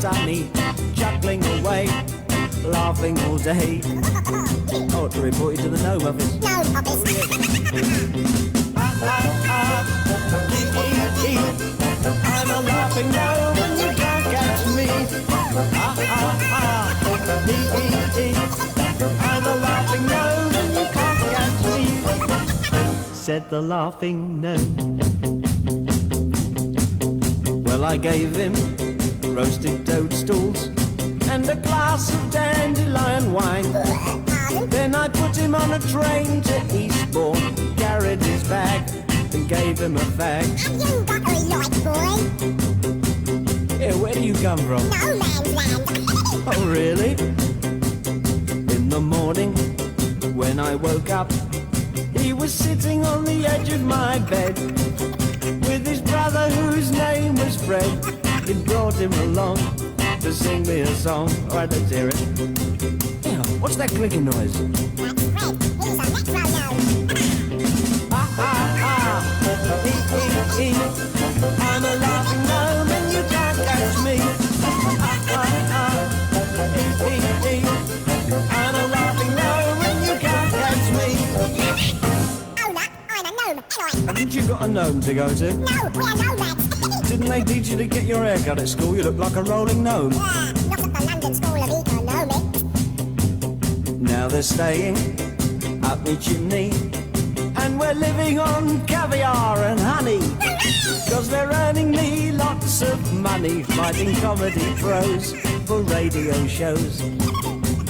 sunny, chuckling away, laughing all day. Oh, to report you to the gnome office. Gnome office. I'm a laughing gnome and you can't catch me. I'm a laughing gnome and you can't catch me, said the laughing gnome. Well, I gave him roasted toadstools and a glass of dandelion wine. Then I put him on a train to Eastbourne, carried his bag and gave him a fag. Have you got a light, boy? Yeah, where do you come from? No man's land. Oh, really? In the morning, when I woke up, he was sitting on the edge of my bed with his brother whose name was Fred. He brought him along to sing me a song. All right, let's hear it. Yeah, what's that clicking noise? That's Fred. He's a metronome. I'm a laughing gnome and you can't catch me. I'm a laughing gnome and you can't catch me. Oh, look, I'm a gnome. Anyway. Haven't you got a gnome to go to? No, we're nomads. Didn't they teach you to get your hair cut at school? You look like a rolling gnome. Yeah, not at the London School of Economics. Now they're staying up my chimney, and we're living on caviar and honey, 'cause they're earning me lots of money fighting comedy pros for radio shows.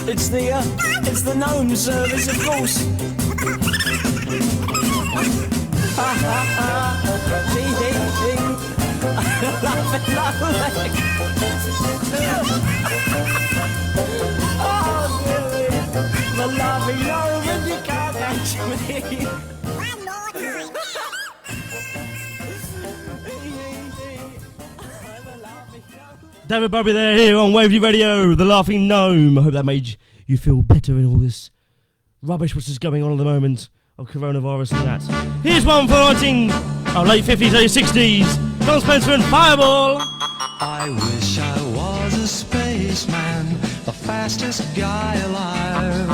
It's the gnome service, of course. Ha ha ha, ding ding ding, laughing lovely. Oh, really? The laughing gnome and you can't catch me. One more time. David Bowie there, here on Waverley Radio, the Laughing Gnome. I hope that made you feel better in all this rubbish which is going on at the moment of coronavirus and that. Here's one for late 50s, early 60s. Don Spencer and Fireball. I wish I was a spaceman, the fastest guy alive.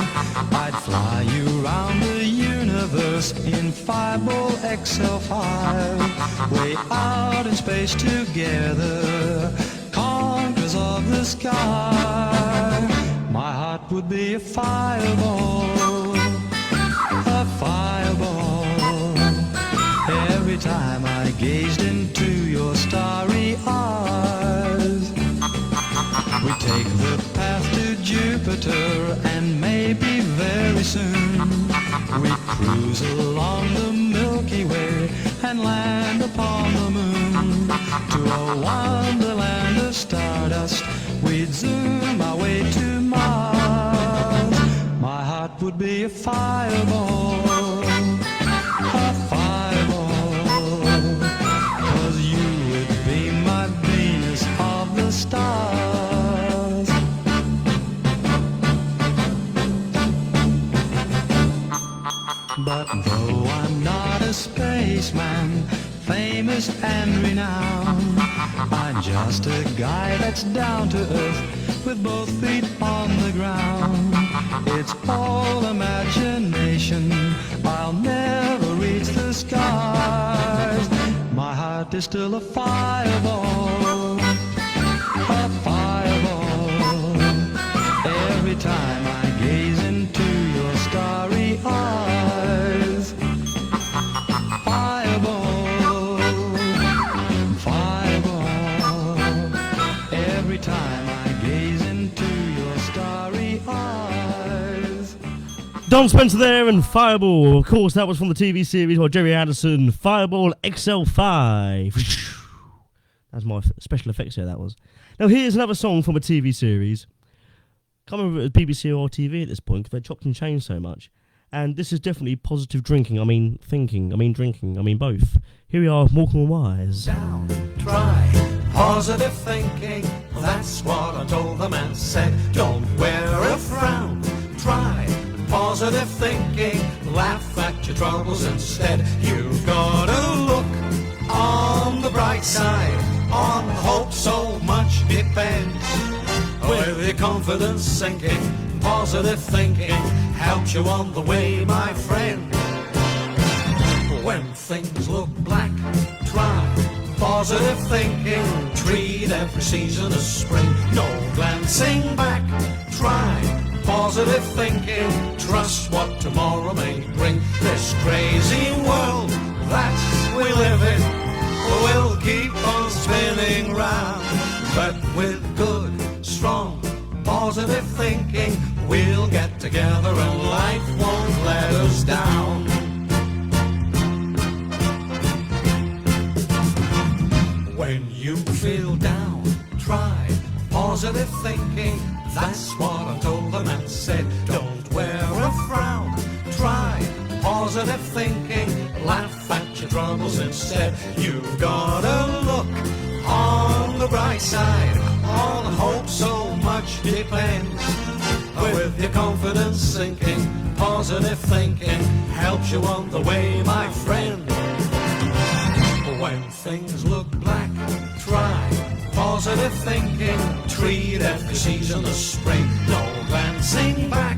I'd fly you around the universe in Fireball XL5. Way out in space together, conquerors of the sky. My heart would be a fireball, a fireball. Every time I gazed into your starry eyes. We take the path to Jupiter, and maybe very soon we cruise along the Milky Way and land upon the moon. To a wonderland of stardust, we'd zoom our way to Mars. My heart would be a fireball, a fireball, 'cause you would be my Venus of the stars. But though I'm not a spaceman, famous and renowned, I'm just a guy that's down to earth with both feet on the ground. It's all imagination, I'll never reach the skies. My heart is still a fireball, a fireball. Every time I gaze into your starry eyes. Fireball, fireball. Every time I gaze into your starry eyes. Don Spencer there and Fireball. Of course, that was from the TV series by Jerry Anderson, Fireball XL5. That's my special effects here, that was. Now, here's another song from a TV series. Can't remember if it was BBC or TV at this point, because they chopped and changed so much. And this is definitely positive drinking. I mean thinking. I mean drinking. I mean both. Here we are, Morecambe and Wise. Down, try positive thinking. That's what I told the man. Said, don't wear a frown. Try positive thinking. Laugh at your troubles instead. You've got to look on the bright side. On hope, so much depends depends. With your confidence sinking, positive thinking helps you on the way, my friend. When things look black, try positive thinking. Treat every season as spring. No glancing back. Try positive thinking. Trust what tomorrow may bring. This crazy world that we live in will keep on spinning round. But with good, strong, positive thinking, we'll get together and life won't let us down. When you feel down, try positive thinking. That's what I told them and said. Don't wear a frown. Try positive thinking. Laugh at your troubles instead. You gotta look on the bright side. On hope so much depends. With your confidence sinking, positive thinking helps you on the way, my friend. When things look black, try positive thinking. Treat every season as spring. No glancing back.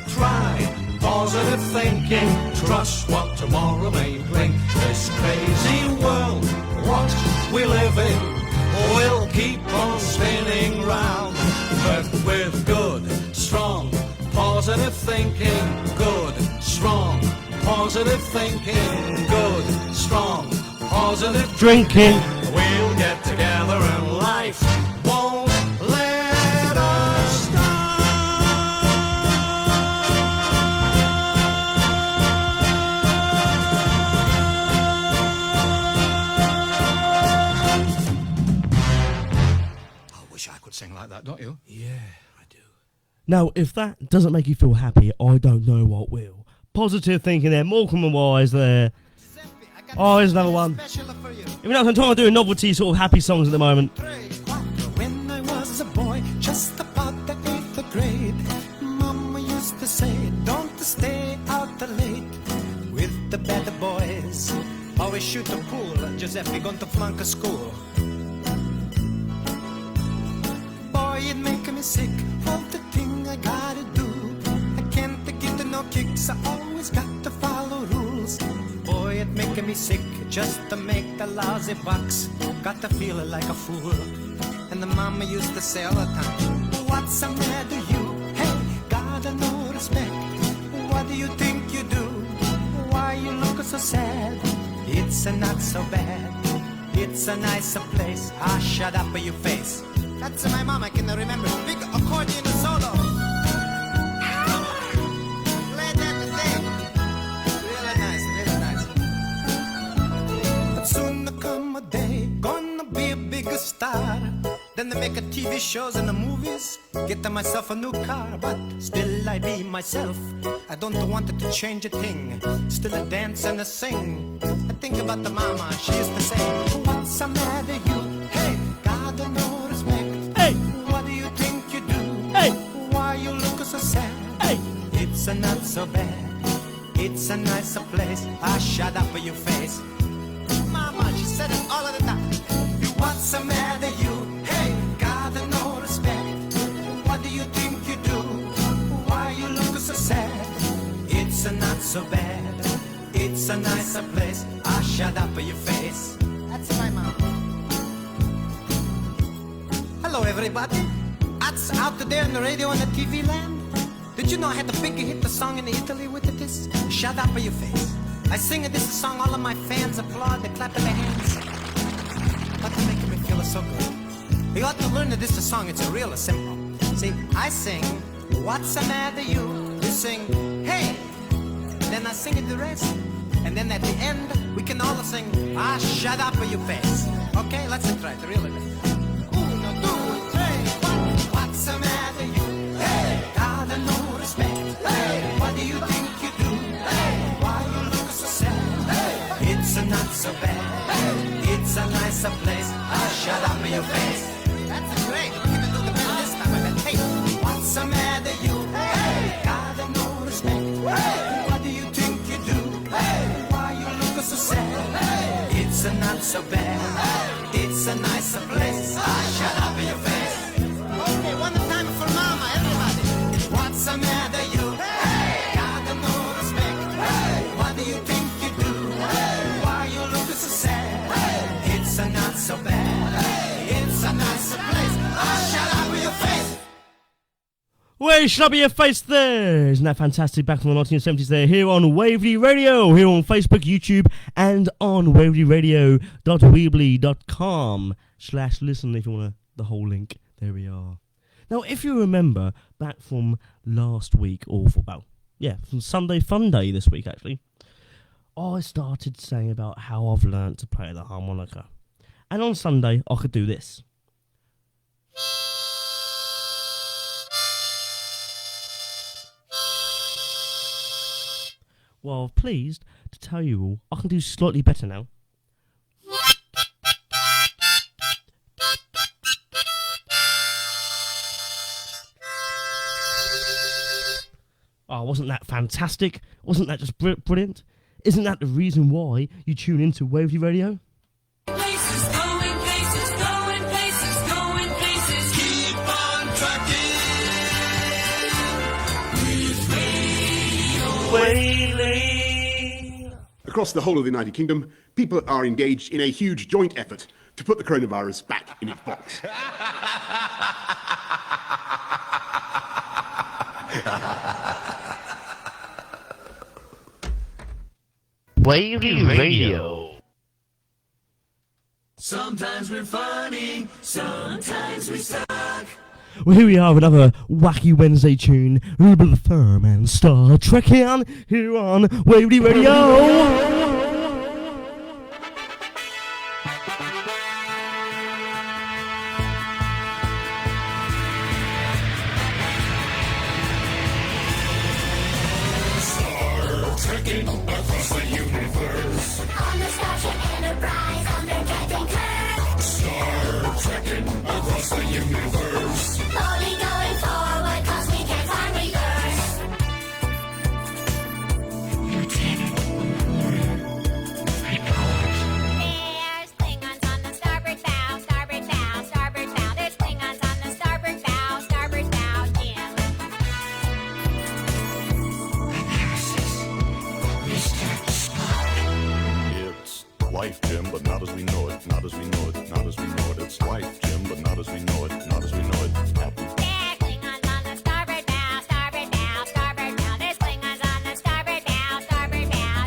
Try positive thinking. Trust what tomorrow may bring. This crazy world, what we live in, will keep on spinning round. But with good, strong, positive thinking. Good, strong, positive thinking. Good, strong, positive Drinking. we'll get together and life won't let us I wish I could sing like that, don't you? Now, if that doesn't make you feel happy, I don't know what will. Positive thinking there, Morecambe and Wise there. Oh, here's another one. Even though I'm trying to do novelty sort of happy songs at the moment. When I was a boy, just about the 8th grade, Mama used to say, don't stay out late with the bad boys. Always shoot the pool, Giuseppe going to flunk a school. Boy, it make me sick, all the thing I gotta do. I can't get no kicks, I always got to follow rules. Boy, it make me sick just to make the lousy bucks. Got to feel like a fool. And the mama used to say all the time, what's the matter you? Hey, gotta no respect. What do you think you do? Why you look so sad? It's not so bad. It's a nicer place. Ah, shut up your face. That's my mom, I can remember. Big accordion solo. Play that today. Really nice, really nice. But soon there come a day, gonna be a bigger star. Then they make a TV shows and the movies. Get myself a new car, but still I be myself. I don't want it to change a thing. Still I dance and I sing. I think about the mama, she used to say, what's the matter you? Hey, God no respect. Hey, What do you think you do? hey, Why you look so sad? hey. It's not so bad. It's a nicer place. Ah, shut up your face. Mama, she said it all of the time. What's the matter you? Hey, God no respect. What do you think you do? Why you look so sad? It's not so bad. It's a nicer place. Ah, shut up your face. That's my mom. Hello, everybody. That's out there on the radio and the TV land. Did you know I had the big hit the song in Italy with this? Shut up your face. I sing this song, all of my fans applaud, they clap their hands. But it's making me feel so good. You ought to learn that this song, it's real simple. See, I sing, what's the matter you? You sing, hey. Then I sing it the rest. And then at the end, we can all sing, ah, shut up your face. Okay, let's try it, really. Uno, two, three, what's the matter you? Hey, God, no respect. Hey, what do you think you do? Hey, why you look so sad? Hey, it's not so bad. Hey, it's a nicer place. Ah, shut up your face. That's great. We're gonna do the band this time. I bet, hey, what's the matter you? Hey, God, no respect. Hey, what do you think you do? Hey, why you look so sad? Hey, it's not so bad. It's a nicer place. Ah, shut up your face. Where shall I be your face there? Isn't that fantastic? Back from the 1970s there, here on Waverley Radio, here on Facebook, YouTube, and on waverleyradio.weebly.com/listen if you want the whole link. There we are. Now, if you remember back from last week, or from Sunday Fun Day this week, actually, I started saying about how I've learnt to play the harmonica. And on Sunday, I could do this. Well, I'm pleased to tell you all I can do slightly better now. Oh, wasn't that fantastic? Wasn't that just brilliant? Isn't that the reason why you tune into Waverley Radio? Places, going places, going places, going places. Keep on trucking with Waverley. Across the whole of the United Kingdom, people are engaged in a huge joint effort to put the coronavirus back in its box. Waverley Radio. Sometimes we're funny, sometimes we suck. Well, here we are with another wacky Wednesday tune. Ruben the Firm and Star Trekking here on Waverley Radio. Life, Jim, but not as we know it, not as we know it, not as we know it. It's life, Jim, but not as we know it, not as we know it. Captain. There's Klingons on the starboard bow, starboard bow, starboard bow. There's Klingons on the starboard bow, starboard bow.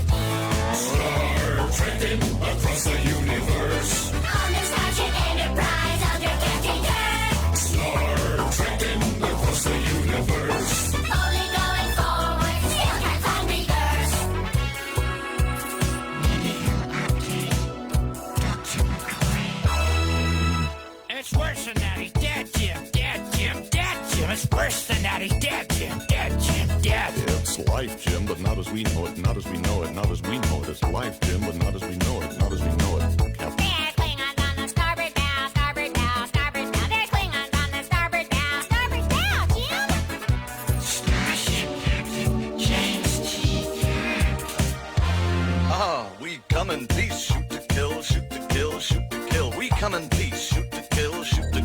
Star trekking across the universe. On the Starship Enterprise under Captain Kirk. Star trekking across the universe. Only going forward, still can't find reverse. It's worse than that, he's dead, Jim, dead, Jim, dead, Jim. It's worse than that, he's dead, Jim, dead, Jim, dead. It's life, Jim, but not as we know it, not as we know it, not as we know it. It's life, Jim, but not as we know it, not as we know it. Captain. There's Klingons on the starboard bow, starboard bow, starboard bow. There's Klingons on the starboard bow, starboard bow, Jim. Starship Captain James T. Ah, we come in peace, shoot to kill, shoot to kill, shoot to kill. We come in peace, shoot to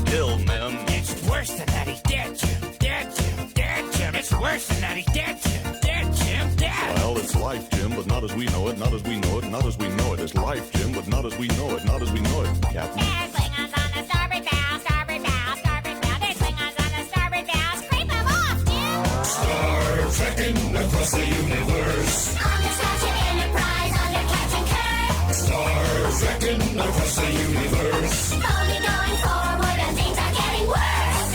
kill, man. It's worse than that, he's dead, Jim, dead, Jim, dead, Jim. It's worse than that, he's dead, Jim, dead, Jim, dead. Well, it's life, Jim, but not as we know it, not as we know it, not as we know it. It's life, Jim, but not as we know it, not as we know it. Captain. There's Klingons on the starboard bow, starboard bow, starboard bow. There's Klingons on the starboard bow. Scrape them off, Jim. Star trekking across the universe. On the Starship Enterprise under Captain Kirk. Star trekking across the universe. Only going forward and things are getting worse.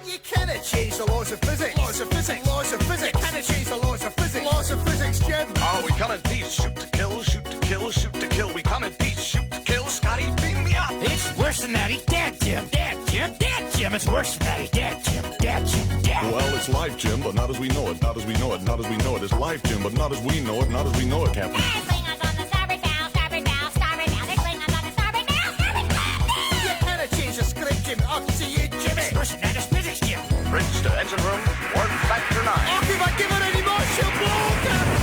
You cannot change the laws of physics. Laws of physics. Laws of physics. You cannot change the laws of physics. Laws of physics, Jim. Ah, we come in peace, shoot to kill, shoot to kill, shoot to kill. We come in peace, shoot to kill. Scotty, beam me up. It's worse than that, he's dead, Jim, dead, Jim, dead, Jim. It's worse than that, he's dead, Jim, dead, Jim, dead. Well, it's life, Jim, but not as we know it, not as we know it, not as we know it. It's life, Jim, but not as we know it, not as we know it, Captain. There's Klingons on the starboard bow, starboard bow, starboard bow. There's Klingons on the starboard bow, starboard bow. You cannot change the script, Jim. Up to you, Jimmy. It's worse than that, it's physics, Jim. Bridge to engine room, warp factor 9. Oh, if I give it any more, she'll blow, Captain.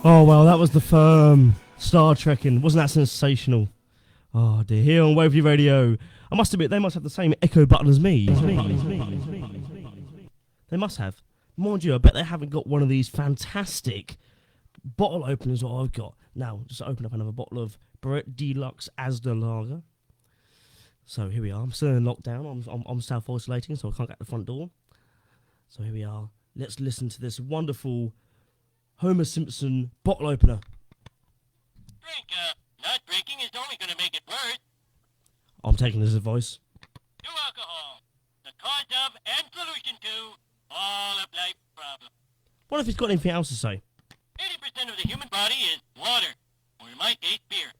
Oh, well, that was the firm Star Trekking. Wasn't that sensational? Oh, dear. Here on Waverley Radio, I must admit, they must have the same echo button as me. They must have. Mind you, I bet they haven't got one of these fantastic bottle openers what I've got. Now, just open up another bottle of Brett Deluxe Asda Lager. So here we are. I'm still in lockdown. I'm self-isolating, so I can't get the front door. So here we are. Let's listen to this wonderful Homer Simpson bottle opener. Drink, not drinking is only going to make it worse. I'm taking his advice. No alcohol. The cause of and solution to all of life's problems. What if he's got anything else to say? 80% of the human body is water, or in my case, beer.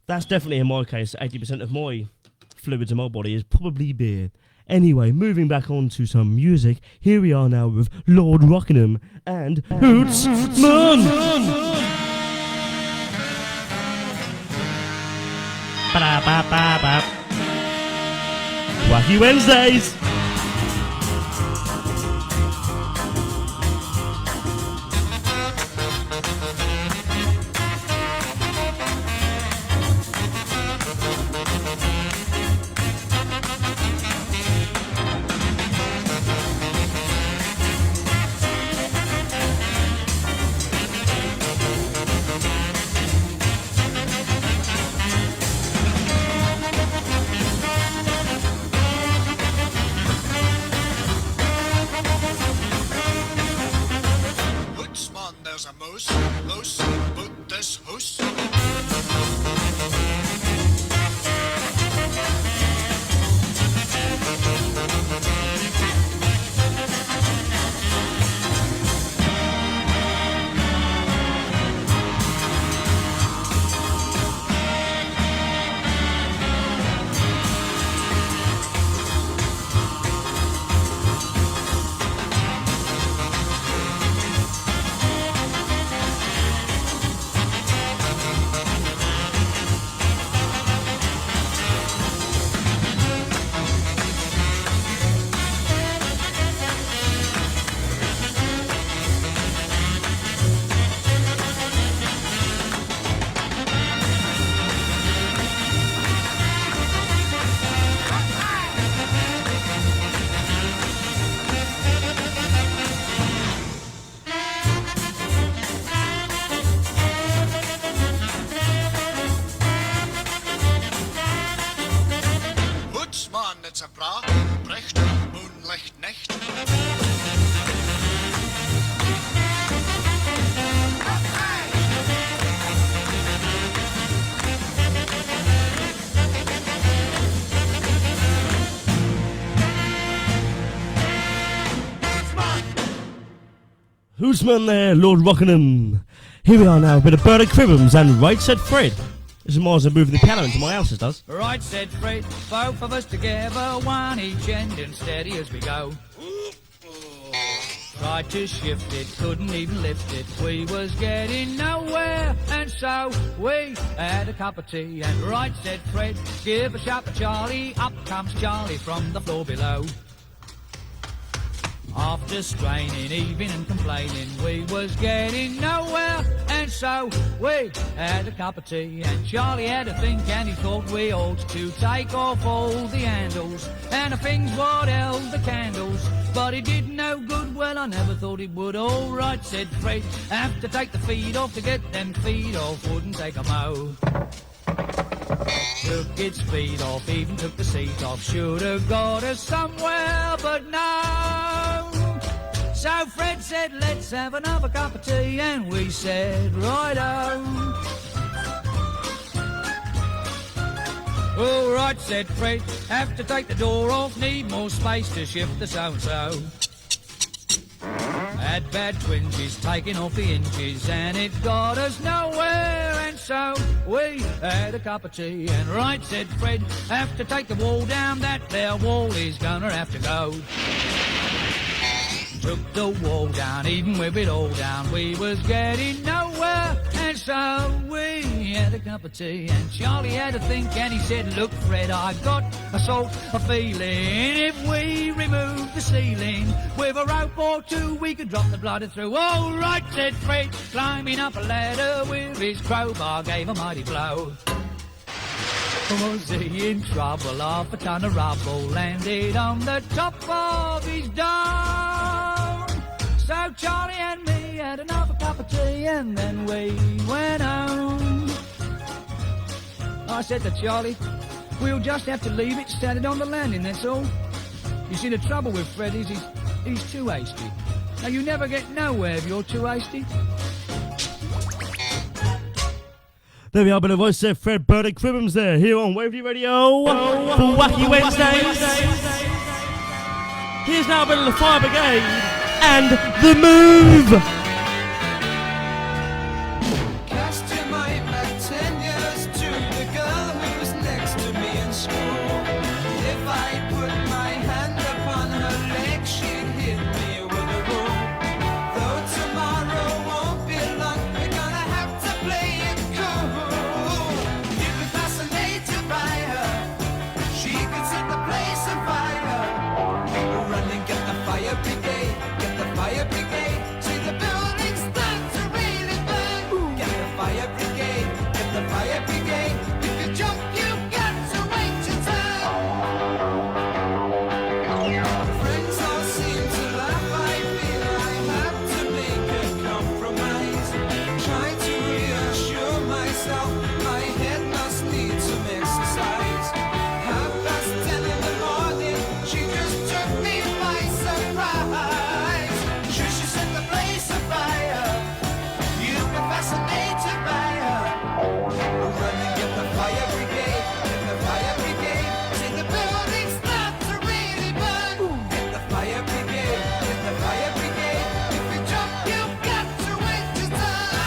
That's definitely in my case. 80% of my fluids in my body is probably beer. Anyway, moving back on to some music. Here we are now with Lord Rockingham and Hoots Man. Ba-da-ba-ba-ba. Wacky Wednesdays. Hootsman there, Lord Rockingham. Here we are now, a bit of Bernard Cribbins and Right Said Fred. This is Mars moving the piano into my house, it does. Right said Fred, both of us together, one each end and steady as we go. Tried to shift it, couldn't even lift it. We was getting nowhere, and so we had a cup of tea. And right said Fred, give a shout to Charlie. Up comes Charlie from the floor below. After straining, even and complaining, we was getting nowhere, and so we had a cup of tea. And Charlie had a think, and he thought we ought to take off all the handles and the things what held the candles. But it did no good, well, I never thought it would. All right, said Fred, have to take the feet off to get them feet off, wouldn't take a mo. Took its feet off, even took the seat off. Should have got us somewhere, but no. So Fred said, let's have another cup of tea, and we said, righto. All right, said Fred, have to take the door off, need more space to shift the so-and-so. Had bad twinges, taking off the inches, and it got us nowhere, and so we had a cup of tea. And right, said Fred, have to take the wall down, that there wall is gonna have to go. Took the wall down, even with it all down, we was getting nowhere, And so we had a cup of tea, and Charlie had a think, and he said, look, Fred, I got a sort of feeling if we remove the ceiling with a rope or two, we could drop the bladder through. All right, said Fred, climbing up a ladder with his crowbar, gave a mighty blow. Was he in trouble? Half a ton of rubble landed on the top of his dome. So Charlie and me had another cup of tea, and then we went home. I said to Charlie, we'll just have to leave it standing on the landing, that's all. You see, the trouble with Fred is he's too hasty. Now, you never get nowhere if you're too hasty. There we are, but the voice of Fred Burdick Cribbins there, here on Waverley Radio for Wacky Wednesdays. Here's now a bit of the Fire Brigade and The Move. Cast your mind back 10 years to the girl who was next to me in school. If I put my hand upon her leg, she'd hit me with a rule. Though tomorrow won't be long, we're gonna have to play it cool. You'd be fascinated by her. She could set the place on fire. Run and get the fire brigade, get the fire brigade. See the building start to really burn. Get the fire brigade, get the fire brigade. If you jump, you've got to wait your turn. Friends all seem to laugh. I feel I have to make a compromise. Try to reassure myself my head must need some exercise. 10:30 in the morning, she just took me by surprise. Should she set the place afire? You've been fascinated by her. Run and get the fire brigade, get the fire brigade. See the building start to really burn. Get the fire brigade, get the fire brigade. If you jump, you've got to wait your turn.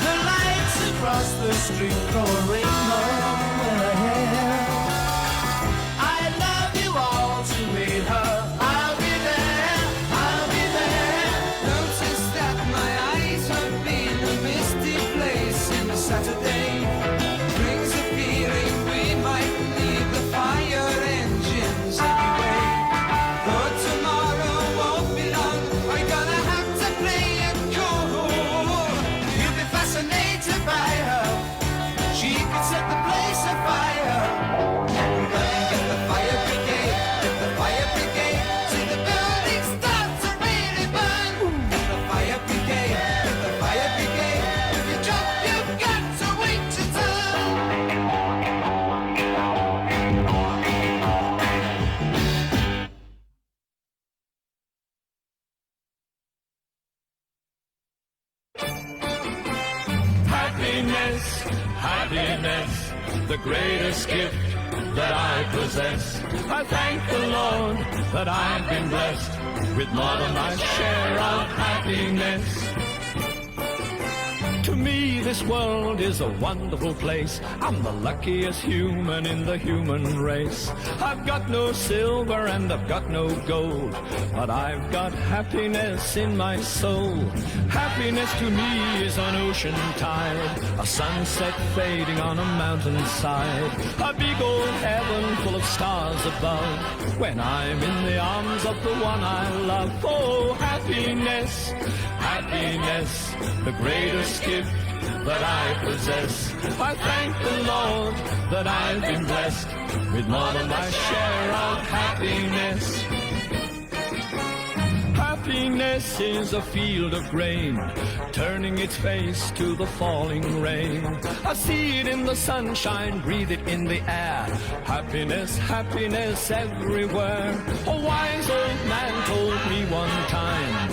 The lights across the street go a rainbow. I love you all to meet her. I'll be there, I'll be there. Notice that my eyes have been a misty place in the Saturday. Brings a feeling we might need the fire engines anyway. Though tomorrow won't be long, we're gonna have to play it cool. You'll be fascinated by her. She could set the place afire. Run and get the fire brigade, get the fire brigade. See the building start to really burn. Get the fire brigade, get the fire brigade. If you jump, you've got to wait your turn. Happiness, happiness, the greatest gift that I possess. I thank the Lord that I've been blessed with more than my share of happiness. To me, this world is a wonderful place. I'm the luckiest human in the human race. I've got no silver and I've got no gold, but I've got happiness in my soul. Happiness to me is an ocean tide, a sunset fading on a mountainside, a big old heaven full of stars above, when I'm in the arms of the one I love. Oh, happiness, happiness, the greatest gift that I possess. I thank the Lord that I've been blessed with more than my share of happiness. Happiness is a field of grain, turning its face to the falling rain. I see it in the sunshine, breathe it in the air. Happiness, happiness everywhere. A wise old man told me one time,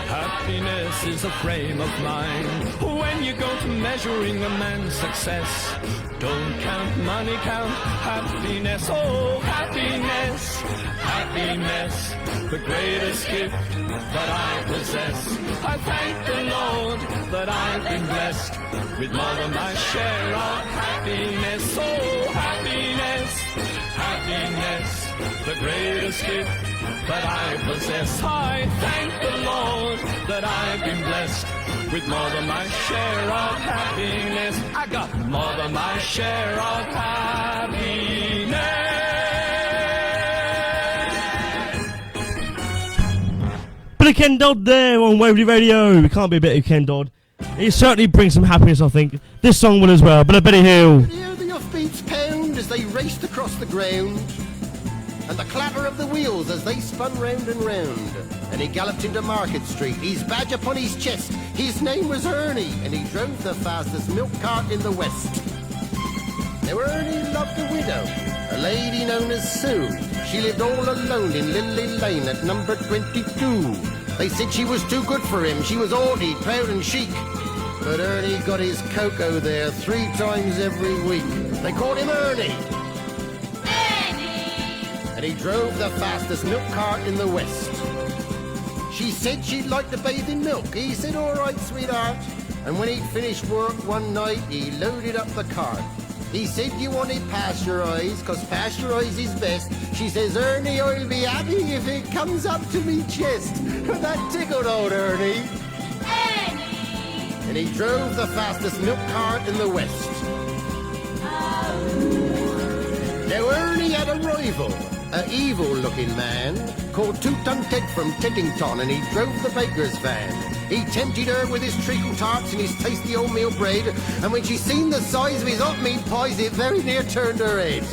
happiness is a frame of mind. When you go to measuring a man's success, don't count money, count happiness. Oh, happiness, happiness, the greatest gift that I possess. I thank the Lord that I've been blessed with more than my share of happiness. Oh, happiness, happiness, the greatest gift that I possess. I thank the Lord that I've been blessed with more than my share of happiness. I got more than my share of happiness. Bit of Ken Dodd there on Waverley Radio. We can't be a bit of Ken Dodd. He certainly brings some happiness, I think. This song will as well. But a Betty Hill. Hear the offbeats pound as they raced across the ground, and the clatter of the wheels as they spun round and round. And he galloped into Market Street, his badge upon his chest. His name was Ernie, and he drove the fastest milk cart in the West. Now Ernie loved a widow, a lady known as Sue. She lived all alone in Lily Lane at number 22. They said she was too good for him. She was haughty, proud and chic. But Ernie got his cocoa there 3 times every week. They called him Ernie. And he drove the fastest milk cart in the West. She said she'd like to bathe in milk. He said, all right, sweetheart. And when he'd finished work one night, he loaded up the cart. He said, you want it pasteurized, 'cause pasteurized is best. She says, Ernie, I'll be happy if it comes up to me chest. That tickled old Ernie. And he drove the fastest milk cart in the West. Now Ernie had a rival, an evil-looking man called Two-Ton Ted from Teddington, and he drove the baker's van. He tempted her with his treacle tarts and his tasty oatmeal bread, and when she seen the size of his hot meat pies, it very near turned her head.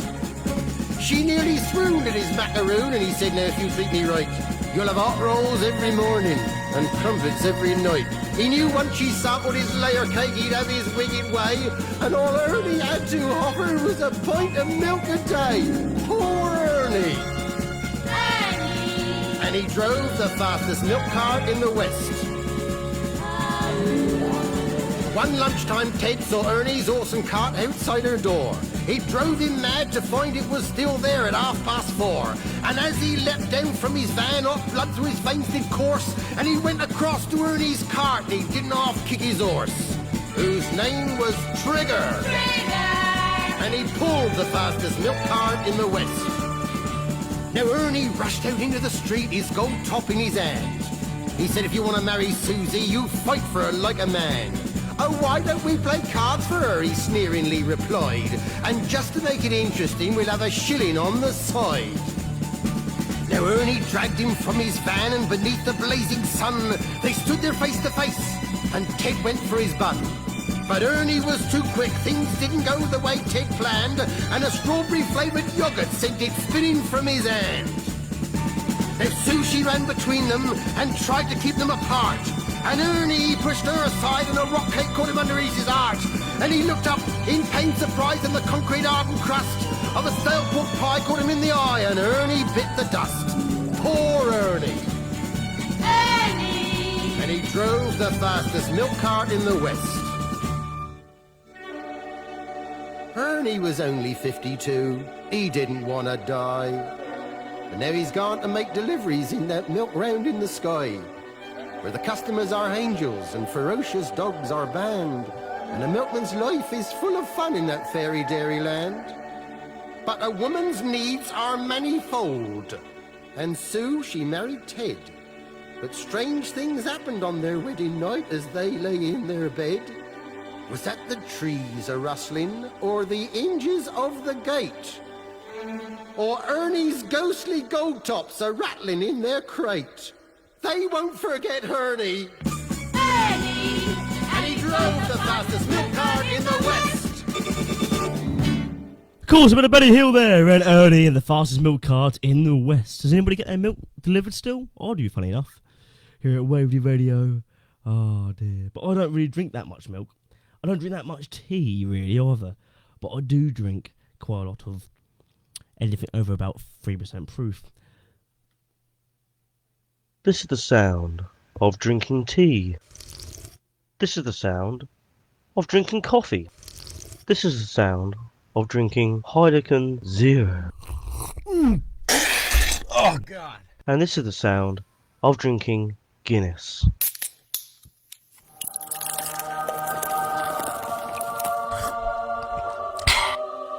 She nearly swooned at his macaroon, and he said, now if you treat me right, you'll have hot rolls every morning and crumpets every night. He knew once she sampled his layer cake, he'd have his wicked way, and all Ernie had to offer was a pint of milk a day. Poor Ernie! And he drove the fastest milk cart in the West. One lunchtime, Ted saw Ernie's awesome cart outside her door. He drove him mad to find it was still there at 4:30. And as he leapt down from his van, hot blood through his veins did course, and he went across to Ernie's cart and he didn't half kick his horse, whose name was Trigger. And he pulled the fastest milk cart in the West. Now Ernie rushed out into the street, his gold top in his hand. He said, if you want to marry Susie, you fight for her like a man. Oh, why don't we play cards for her, he sneeringly replied. And just to make it interesting, we'll have a shilling on the side. Now Ernie dragged him from his van, and beneath the blazing sun, they stood there face to face, and Ted went for his bun. But Ernie was too quick, things didn't go the way Ted planned, and a strawberry-flavoured yoghurt sent it spinning from his hand. Now Sue, she ran between them and tried to keep them apart, and Ernie pushed her aside and a rock cake caught him underneath his arch. And he looked up in pained surprise, and the concrete hardened crust of a stale pork pie caught him in the eye, and Ernie bit the dust. Poor Ernie! Ernie! And he drove the fastest milk cart in the West. Ernie was only 52. He didn't want to die. And now he's gone to make deliveries in that milk round in the sky, where the customers are angels and ferocious dogs are banned, and a milkman's life is full of fun in that fairy dairy land. But a woman's needs are manifold, and Sue, she married Ted. But strange things happened on their wedding night as they lay in their bed. Was that the trees a-rustling, or the hinges of the gate? Or Ernie's ghostly gold tops a-rattling in their crate? They won't forget Ernie. Ernie! And he drove the fastest milk cart in the West. Of course, a bit of Betty Hill there, and Ernie and the fastest milk cart in the West. Does anybody get their milk delivered still? I do, funny enough, here at Waverley Radio. Oh dear. But I don't really drink that much milk. I don't drink that much tea, really, either. But I do drink quite a lot of anything over about 3% proof. This is the sound of drinking tea. This is the sound of drinking coffee. This is the sound of drinking Heineken Zero. Oh, God. And this is the sound of drinking Guinness.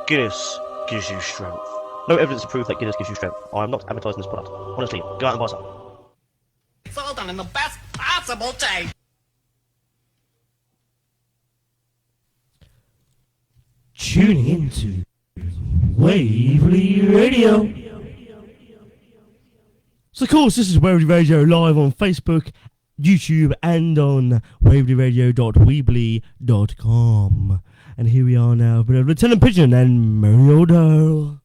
Guinness gives you strength. No evidence to prove that Guinness gives you strength. I am not advertising this product. Honestly, go out and buy some. It's all done in the best possible taste. Tuning into Waverley Radio. So, of course, this is Waverley Radio live on Facebook, YouTube, and on waverleyradio.weebly.com. And here we are now with Lieutenant Pigeon and Mary O'Dowd.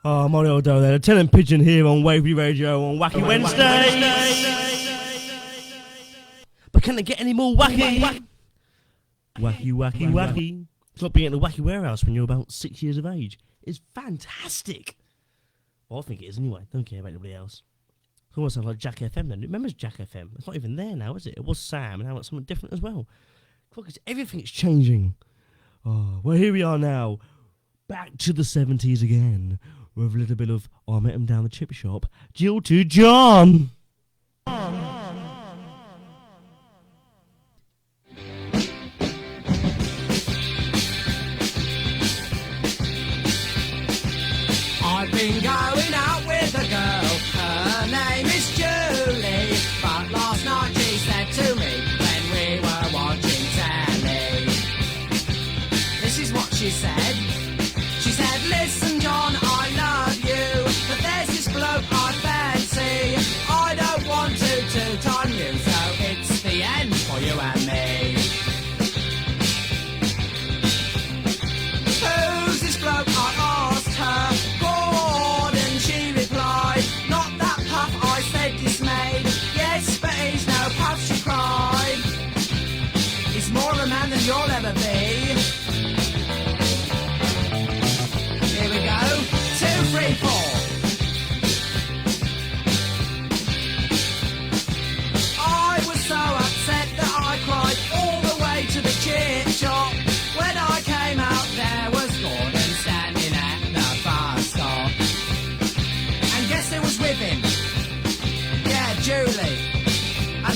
Oh, Molly O'Dowd there. Lieutenant Pigeon here on Waverley Radio on Wacky Wednesday. But can it get any more wacky? Wacky, wacky, wacky. It's like being at the Wacky Warehouse when you're about 6 years of age. It's fantastic. Well, I think it is anyway. Don't care about anybody else. It almost sounds like Jack FM then. Remember Jack FM? It's not even there now, is it? It was Sam, and now it's something different as well. Because everything's changing. Oh, well, here we are now. Back to the 70s again. With a little bit of, I met him down the chip shop. Jill to John. I've been going out with a girl, her name is Julie. But last night she said to me when we were watching telly, this is what she said. She said, listen John, I love you, but there's this bloke I fancy. I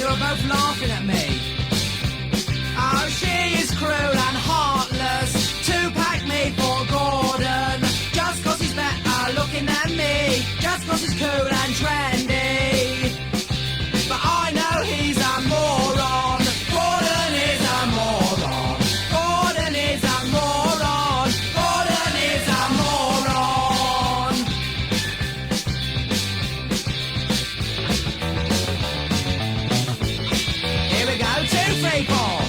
were both laughing at me. Oh, she is cruel and heartless to pack me for Gordon. Just 'cause he's better looking than me, just 'cause he's cool and trendy. But I know he's a moron. Gordon is a moron. Gordon is a moron. Gordon is a moron. Here we go, 2, 3, 4.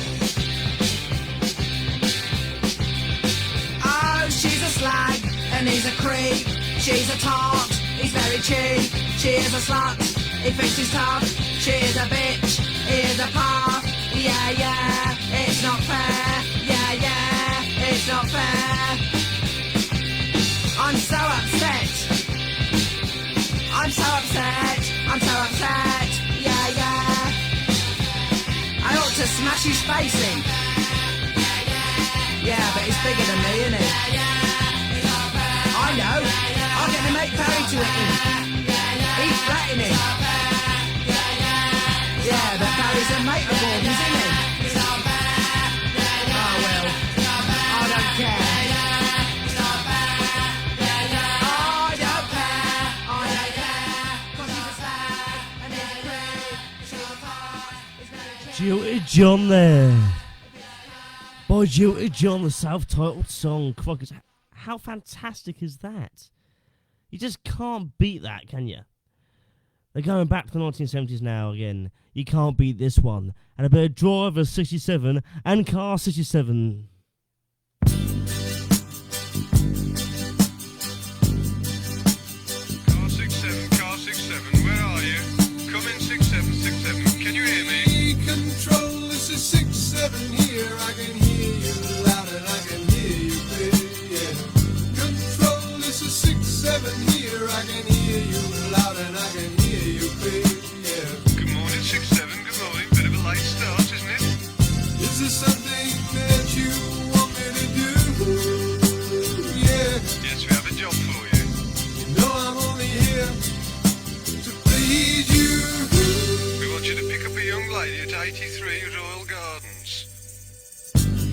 Oh, she's a slag and he's a creep. She's a tart, he's very cheap. She is a slut, he thinks he's tough. She is a bitch, he is a puff. Yeah, yeah, it's not fair. Yeah, yeah, it's not fair. I'm so upset. I'm so upset. I'm so upset. Yeah, yeah. I ought to smash his face in. Yeah, but he's bigger than me, isn't he? I know. I'll get my mate Barry to hit him. He's flattening him. Yeah, but Barry's a mate of Gordon's, isn't he? Oh, well. I don't care. I don't care. I don't care. 'Cause he's a slag and he's a creep. She's a part. He's very Jilted John there. By Jilted John, the self-titled song. Fuck, how fantastic is that? You just can't beat that, can you? They're going back to the 1970s now again. You can't beat this one. And a bit of Driver 67 and Car 67. Car 67, where are you? Come in 6767, can you hear me? Control, this is 67 here. I can hear you loud and I can hear you clear. Yeah. Control, this is 67 here. I can hear you loud and I can hear you clear. Yeah. Good morning 67, good morning. Bit of a late start, isn't it? Is there something that you want me to do? Yeah. Yes, we have a job for you. You know I'm only here to please you. We want you to pick up a young lady at 83 Royal Gardens.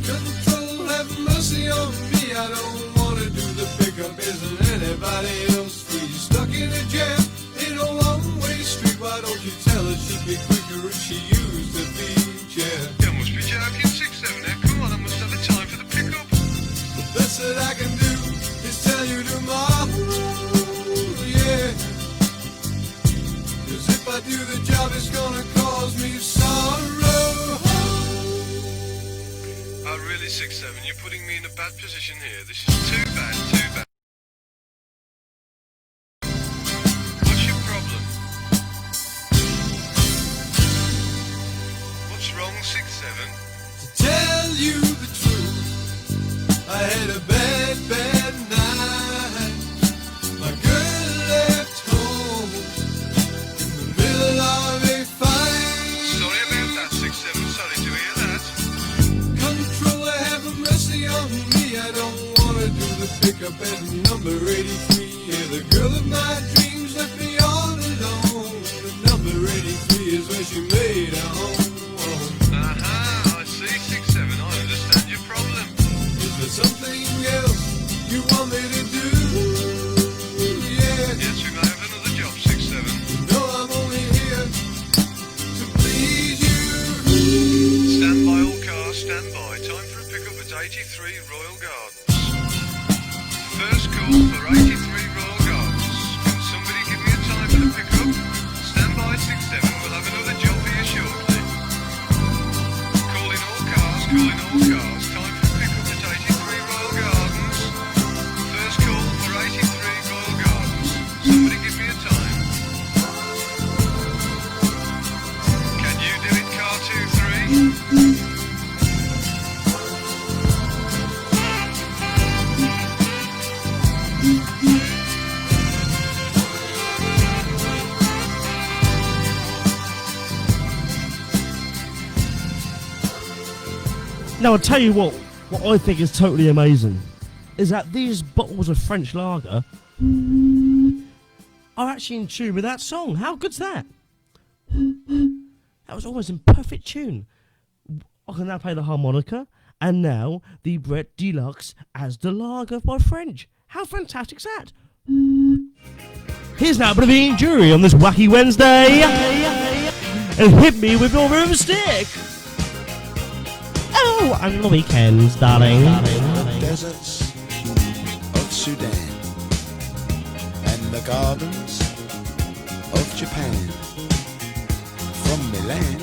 Control, have mercy on me. I don't want to do the pickup. Isn't anybody else free? Stuck in a jam in a one-way street. Why don't you tell her she'd be quicker if she used the beach? Yeah. You must be joking 67 now. Come on, I must have a time for the pickup. The best that I can do is tell you tomorrow. Yeah. 'Cause if I do the job, it's gonna cause me sorrow. Oh, really 67, you're putting me in a bad position here. This is too bad, too bad. What's your problem? What's wrong, 67? To tell you the truth, I had a bad, bad night. My girl left home in the middle of a fight. Sorry about that, 67, sorry to hear that. Controller, have mercy on me. I don't wanna do the pickup at number 83. Yeah, the girl of my dreams left me all alone. The number 83 is where she made her home. Aha, I see, 67, I understand your problem. Is there something else you want me to do? Yeah. Yes, we may have another job, 67. You know I'm only here to please you. Stand by, all cars, stand by. Time for a pickup at 83 Royal Gardens. First call for 83 Royal Gardens. Can somebody give me a time for the pickup? Stand by, 67, we'll have another job for you shortly. Calling all cars, calling all cars. Time for a pickup at 83 Royal Gardens. First call for 83 Royal Gardens. Somebody give me a time. Can you do it, car 23? Now, I'll tell you what I think is totally amazing is that these bottles of French lager are actually in tune with that song. How good's that? That was almost in perfect tune. I can now play the harmonica, and now the Brett Deluxe as the lager by French. How fantastic is that? Here's now Bravine Jury on this wacky Wednesday. And hit me with your broomstick. Oh, on the weekends, darling. Deserts of Sudan and the gardens of Japan. From Milan